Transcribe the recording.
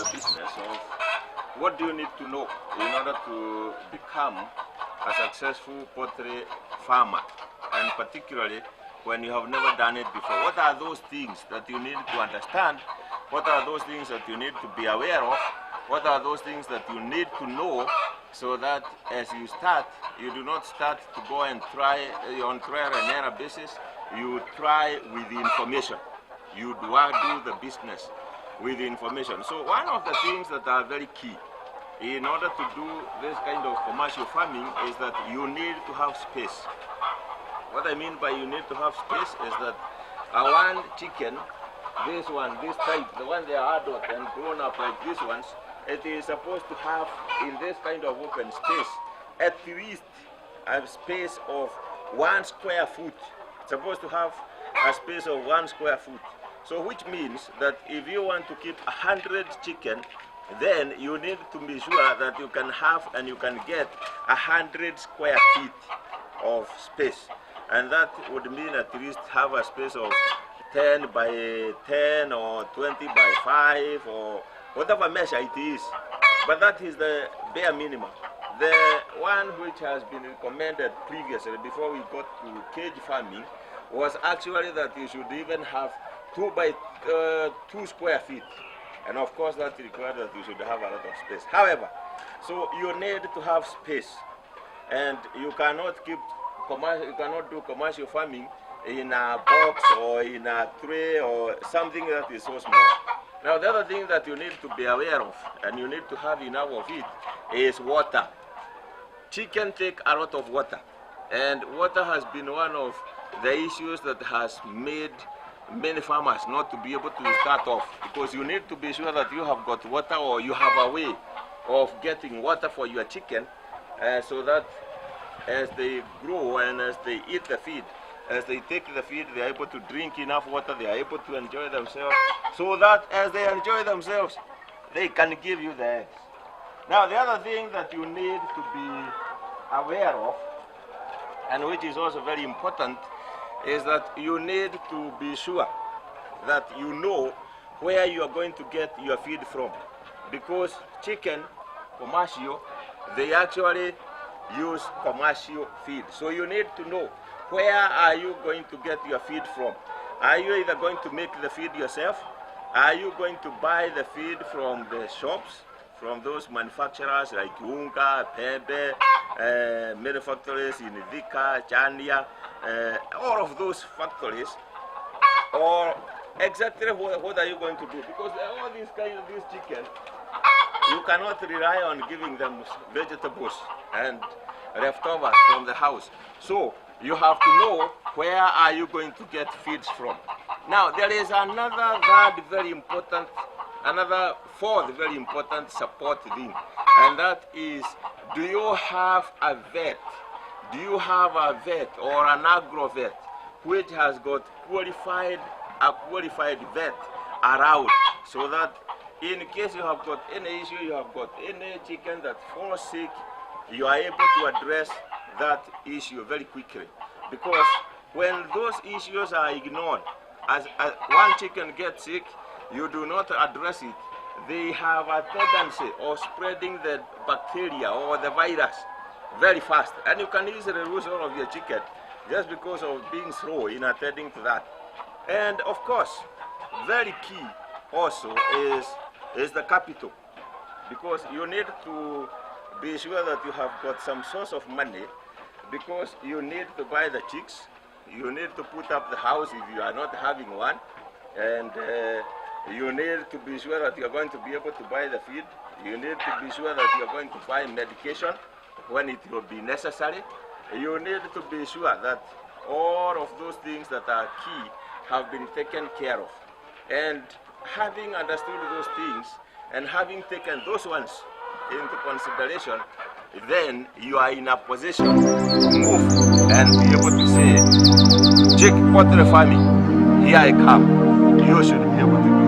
the business of what do you need to know in order to become a successful poultry farmer, and particularly when you have never done it before. What are those things that you need to understand? What are those things that you need to be aware of? What are those things that you need to know so that as you start, you do not start to go and try on trial and error basis. You try with the information. You do the business with the information. So one of the things that are very key in order to do this kind of commercial farming is that you need to have space. What I mean by you need to have space is that one chicken, this one, this type, the one they are adult and grown up like these ones, it is supposed to have in this kind of open space at least a space of 1 square foot. It's supposed to have a space of 1 square foot. So which means that if you want to keep 100 chicken, then you need to be sure that you can have and you can get 100 square feet of space. And that would mean at least have a space of 10 by 10 or 20 by 5 or whatever measure it is. But that is the bare minimum. The one which has been recommended previously before we got to cage farming was actually that you should even have 2 by 2 square feet. And of course that requires that you should have a lot of space. However, so you need to have space, and you cannot do commercial farming in a box or in a tray or something that is so small. Now the other thing that you need to be aware of, and you need to have enough of it, is water. Chicken take a lot of water, and water has been one of the issues that has made many farmers not to be able to start off, because you need to be sure that you have got water, or you have a way of getting water for your chicken, so that as they grow and as they eat the feed, as they take the feed, they are able to drink enough water, they are able to enjoy themselves, so that as they enjoy themselves, they can give you the eggs. Now the other thing that you need to be aware of, and which is also very important, is that you need to be sure that you know where you are going to get your feed from. Because chicken, commercial, they actually use commercial feed. So you need to know where are you going to get your feed from. Are you either going to make the feed yourself? Are you going to buy the feed from the shops, from those manufacturers like Unga, Pebe, many factories in Vika, Chania, all of those factories? Or exactly what are you going to do? Because all these chicken, you cannot rely on giving them vegetables and leftovers from the house. So you have to know where are you going to get feeds from. Now there is another fourth very important support thing, and that is, do you have a vet? Do you have a vet or an agro vet which has got a qualified vet around, so that in case you have got any issue, you have got any chicken that falls sick, you are able to address that issue very quickly? Because when those issues are ignored, as one chicken gets sick, you do not address it, they have a tendency of spreading the bacteria or the virus very fast, and you can easily lose all of your chicken just because of being slow in attending to that. And of course, very key also is the capital, because you need to be sure that you have got some source of money, because you need to buy the chicks, you need to put up the house if you are not having one, and you need to be sure that you are going to be able to buy the feed. You need to be sure that you are going to buy medication when it will be necessary. You need to be sure that all of those things that are key have been taken care of. And having understood those things and having taken those ones into consideration, then you are in a position to move and be able to say, Jake, poultry farming, here I come. You should be able to do